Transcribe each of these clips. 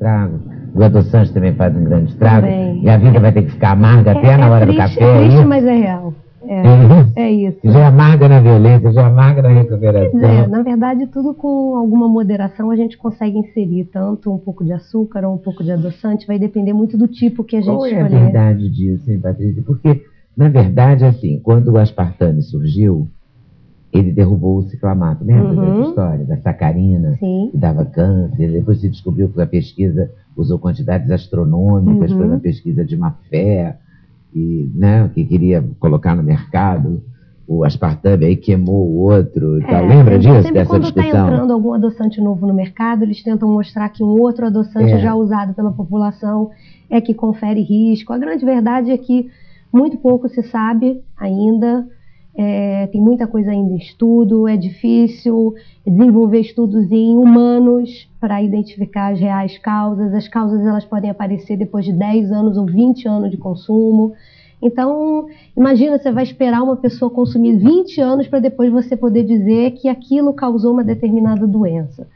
estrago. O adoçante também faz um grande estrago. Também. E a vida vai ter que ficar amarga até na hora triste, do café. É triste, isso? mas é real. É isso. Já é amarga na violência, já é amarga na recuperação. Na verdade, tudo com alguma moderação a gente consegue inserir, tanto um pouco de açúcar ou um pouco de adoçante, vai depender muito do tipo que a gente escolher. Qual é a verdade disso, hein, Patrícia? Porque, na verdade, assim, quando o aspartame surgiu, ele derrubou o ciclamato. Lembra dessa história? Da sacarina, Sim. Que dava câncer. Depois se descobriu que a pesquisa usou quantidades astronômicas, foi uma pesquisa de má fé, e, né, que queria colocar no mercado o aspartame, aí queimou o outro e tal. Lembra disso, dessa quando discussão? Quando está entrando algum adoçante novo no mercado, eles tentam mostrar que um outro adoçante já usado pela população é que confere risco. A grande verdade é que muito pouco se sabe ainda. Tem muita coisa ainda em estudo, é difícil desenvolver estudos em humanos para identificar as reais causas. As causas elas podem aparecer depois de 10 anos ou 20 anos de consumo. Então, imagina, você vai esperar uma pessoa consumir 20 anos para depois você poder dizer que aquilo causou uma determinada doença.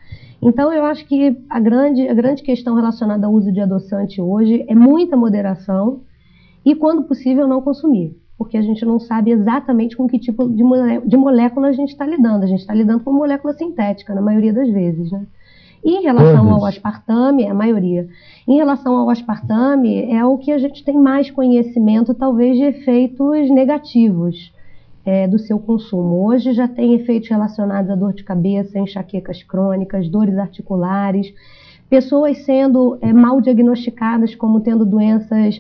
Então, eu acho que a grande questão relacionada ao uso de adoçante hoje é muita moderação e, quando possível, não consumir. Porque a gente não sabe exatamente com que tipo de molécula a gente está lidando. A gente está lidando com molécula sintética, na maioria das vezes, né? E em relação ao aspartame, a maioria. Em relação ao aspartame, é o que a gente tem mais conhecimento, talvez, de efeitos negativos do seu consumo. Hoje já tem efeitos relacionados à dor de cabeça, enxaquecas crônicas, dores articulares, pessoas sendo mal diagnosticadas como tendo doenças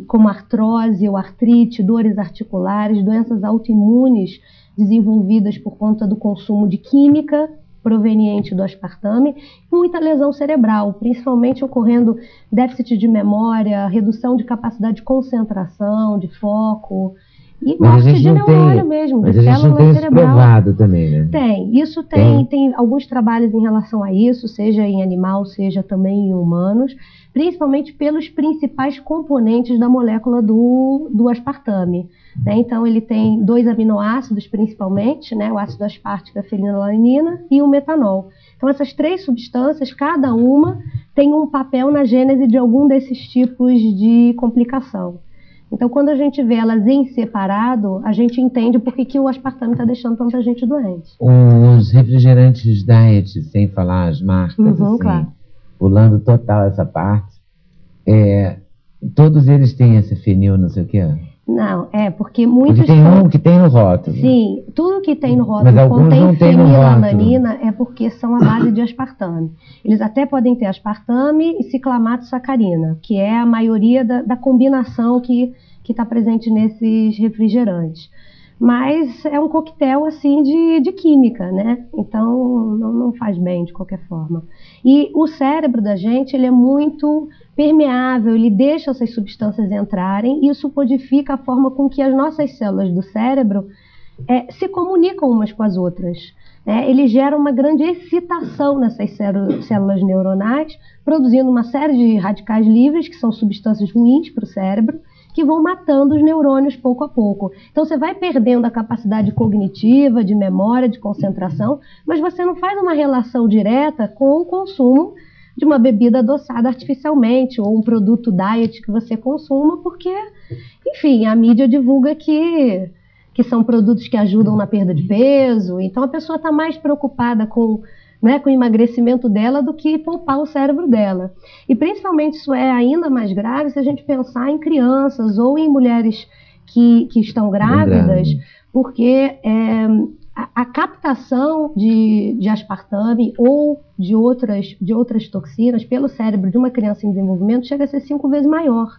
como artrose ou artrite, dores articulares, doenças autoimunes desenvolvidas por conta do consumo de química proveniente do aspartame, muita lesão cerebral, principalmente ocorrendo déficit de memória, redução de capacidade de concentração, de foco, e morte de neurônio mesmo, de célula cerebral. Provado também, né? Tem alguns trabalhos em relação a isso, seja em animal, seja também em humanos, principalmente pelos principais componentes da molécula do aspartame. Né? Então, ele tem 2 aminoácidos, principalmente, né? O ácido aspartico, a fenilalanina e o metanol. Então, essas 3 substâncias, cada uma tem um papel na gênese de algum desses tipos de complicação. Então, quando a gente vê elas em separado, a gente entende por que o aspartame está deixando tanta gente doente. Os refrigerantes diet, sem falar as marcas, assim, claro. Pulando total essa parte, todos eles têm esse fenil, não sei o quê? Não, porque muitos... Porque tem um que tem no rótulo. Sim, tudo que tem no rótulo contém fenilalanina é porque são a base de aspartame. Eles até podem ter aspartame e ciclamato sacarina, que é a maioria da combinação que está presente nesses refrigerantes. Mas é um coquetel assim de química, né? Então não faz bem de qualquer forma. E o cérebro da gente, ele é muito permeável, ele deixa essas substâncias entrarem e isso codifica a forma com que as nossas células do cérebro se comunicam umas com as outras. Ele gera uma grande excitação nessas células neuronais, produzindo uma série de radicais livres, que são substâncias ruins para o cérebro, que vão matando os neurônios pouco a pouco. Então você vai perdendo a capacidade cognitiva, de memória, de concentração, mas você não faz uma relação direta com o consumo de uma bebida adoçada artificialmente ou um produto diet que você consuma, porque, enfim, a mídia divulga que são produtos que ajudam na perda de peso, então a pessoa está mais preocupada com o emagrecimento dela do que poupar o cérebro dela. E principalmente isso é ainda mais grave se a gente pensar em crianças ou em mulheres que estão grávidas, porque a captação de aspartame ou de outras toxinas pelo cérebro de uma criança em desenvolvimento chega a ser 5 vezes maior.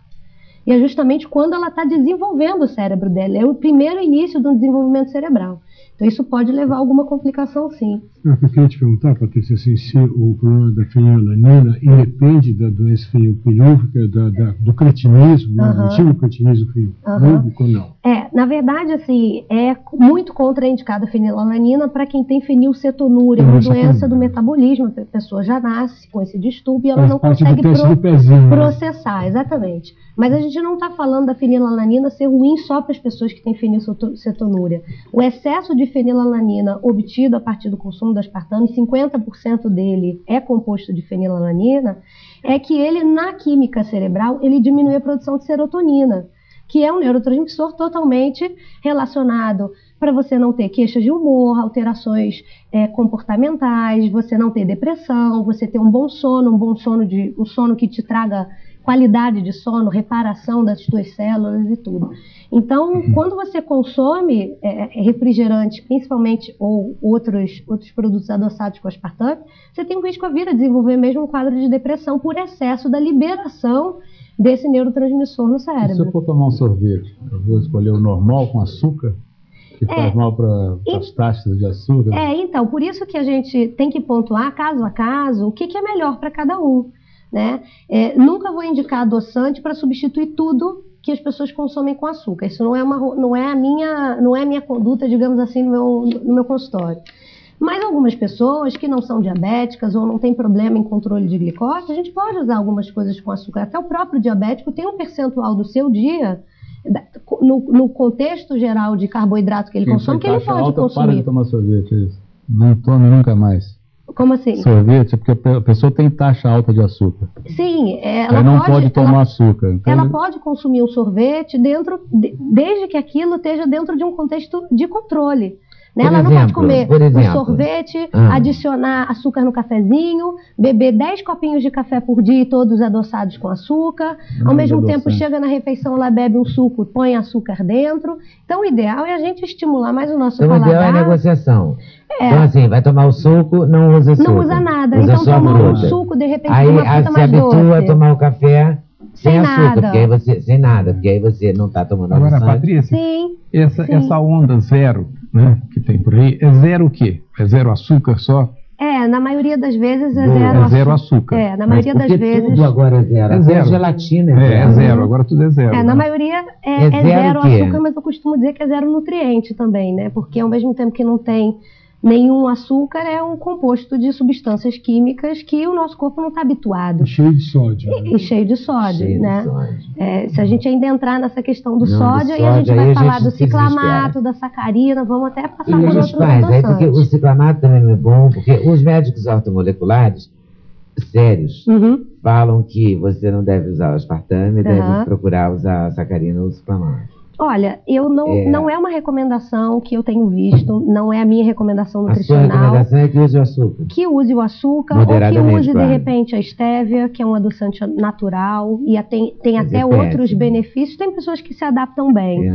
E é justamente quando ela está desenvolvendo o cérebro dela, é o primeiro início do desenvolvimento cerebral. Então isso pode levar a alguma complicação, sim. Eu queria te perguntar, Patrícia, assim, se o problema da fenilalanina independe da doença fenilpirúvica, do cretinismo, do antigo cretinismo fenilpirúvico ou não? Na verdade, assim, é muito contraindicada a fenilalanina para quem tem fenilcetonúria, uma doença do metabolismo. A pessoa já nasce com esse distúrbio e ela não consegue processar, exatamente. Mas a gente gente não está falando da fenilalanina ser ruim só para as pessoas que têm fenilcetonúria. O excesso de fenilalanina obtido a partir do consumo do aspartame, 50% dele é composto de fenilalanina, é que ele, na química cerebral, ele diminui a produção de serotonina, que é um neurotransmissor totalmente relacionado para você não ter queixas de humor, alterações comportamentais, você não ter depressão, você ter um sono que te traga qualidade de sono, reparação das suas células e tudo. Então, quando você consome refrigerantes, principalmente, ou outros produtos adoçados com aspartame, você tem um risco a vir a desenvolver mesmo um quadro de depressão por excesso da liberação desse neurotransmissor no cérebro. E se eu for tomar um sorvete, eu vou escolher o normal com açúcar, que faz mal para as taxas de açúcar? Então, por isso que a gente tem que pontuar, caso a caso, o que é melhor para cada um, né? Nunca vou indicar adoçante para substituir tudo que as pessoas consomem com açúcar. Isso não é a minha conduta, digamos assim, no meu consultório. Mas algumas pessoas que não são diabéticas ou não têm problema em controle de glicose, a gente pode usar algumas coisas com açúcar. Até o próprio diabético tem um percentual do seu dia, no contexto geral de carboidrato que ele consome, que ele pode consumir. Para de tomar sorvete, é isso. Não tome nunca mais. Como assim? Sorvete, porque a pessoa tem taxa alta de açúcar. Sim, ela não pode tomar açúcar. Então ela pode consumir um sorvete desde que aquilo esteja dentro de um contexto de controle. Ela não pode comer um sorvete, adicionar açúcar no cafezinho, beber 10 copinhos de café por dia e todos adoçados com açúcar. Ao mesmo tempo, chega na refeição, ela bebe um suco, põe açúcar dentro. Então, o ideal é a gente estimular mais o nosso paladar. O ideal é a negociação. Então, assim, vai tomar o suco, não usa açúcar. Não usa nada. Então, tomar um suco, de repente, de uma fruta mais doce. Aí, se habitua a tomar o café sem açúcar, porque aí você, sem nada, porque aí você não está tomando adoçante. Agora, Patrícia, essa onda zero, né, que tem por aí, é zero o quê? É zero açúcar só? Na maioria das vezes é zero açúcar. Na maioria das vezes. Tudo agora é zero. É zero. Gelatina é zero, agora tudo é zero. Na maioria é zero açúcar, mas eu costumo dizer que é zero nutriente também, né? Porque ao mesmo tempo que não tem nenhum açúcar, é um composto de substâncias químicas que o nosso corpo não está habituado. E cheio de sódio. E cheio de sódio, né? Se a gente ainda entrar nessa questão do sódio, aí a gente vai falar do ciclamato, da sacarina, vamos até passar por outros adoçantes. Porque o ciclamato também não é bom, porque os médicos ortomoleculares sérios falam que você não deve usar o aspartame, deve procurar usar a sacarina ou o ciclamato. Olha, não é uma recomendação que eu tenho visto, não é a minha recomendação nutricional. A sua recomendação é que use o açúcar. Que use o açúcar, ou que use, de repente, a estévia, que é um adoçante natural, e tem até outros benefícios. Tem pessoas que se adaptam bem.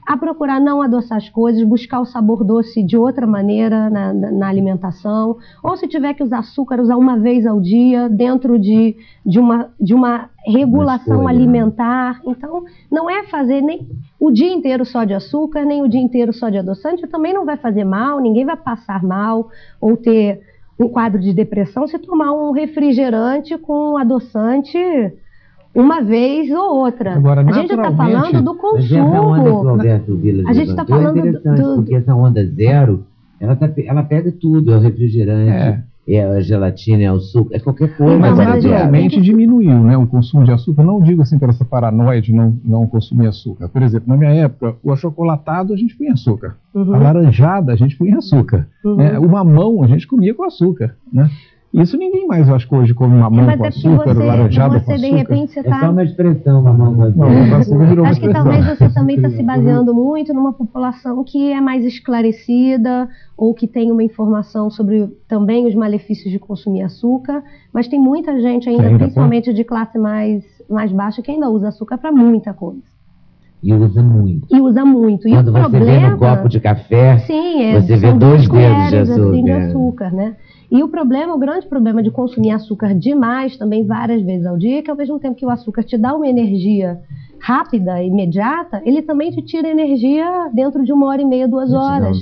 A procurar não adoçar as coisas, buscar o sabor doce de outra maneira na alimentação, ou se tiver que usar açúcar, usar uma vez ao dia, dentro de uma regulação alimentar. Então, não é fazer nem o dia inteiro só de açúcar, nem o dia inteiro só de adoçante, também não vai fazer mal, ninguém vai passar mal, ou ter um quadro de depressão se tomar um refrigerante com adoçante uma vez ou outra. Agora, a gente está falando do consumo. A gente está falando porque essa onda zero, ela pega tudo, é o refrigerante, é a gelatina, é o suco, é qualquer coisa. Mas naturalmente diminuiu, né, o consumo de açúcar. Não digo assim para essa paranoia de não consumir açúcar. Por exemplo, na minha época, o achocolatado a gente punha açúcar. A laranjada a gente punha açúcar. O mamão a gente comia com açúcar, né? Isso ninguém mais, eu acho que hoje come mamão com açúcar, laranjada com açúcar. De repente, você é só uma expressão, mamão com açúcar. Acho que talvez você também está se baseando muito numa população que é mais esclarecida ou que tem uma informação sobre também os malefícios de consumir açúcar, mas tem muita gente ainda, principalmente de classe mais baixa, que ainda usa açúcar para muita coisa. E usa muito. Quando você vê no copo de café, você vê 2 dedos de açúcar. Né? E o grande problema de consumir açúcar demais, também várias vezes ao dia, é que ao mesmo tempo que o açúcar te dá uma energia rápida, imediata, ele também te tira energia dentro de 1h30, 2 horas.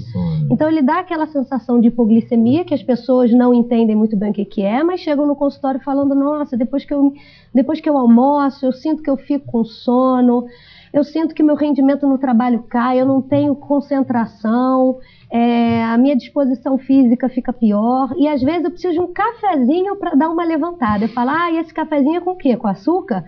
Então ele dá aquela sensação de hipoglicemia, que as pessoas não entendem muito bem o que é, mas chegam no consultório falando, nossa, depois que eu almoço, eu sinto que eu fico com sono, eu sinto que meu rendimento no trabalho cai, eu não tenho concentração, a minha disposição física fica pior, e às vezes eu preciso de um cafezinho para dar uma levantada. Eu falo, e esse cafezinho é com o quê? Com açúcar?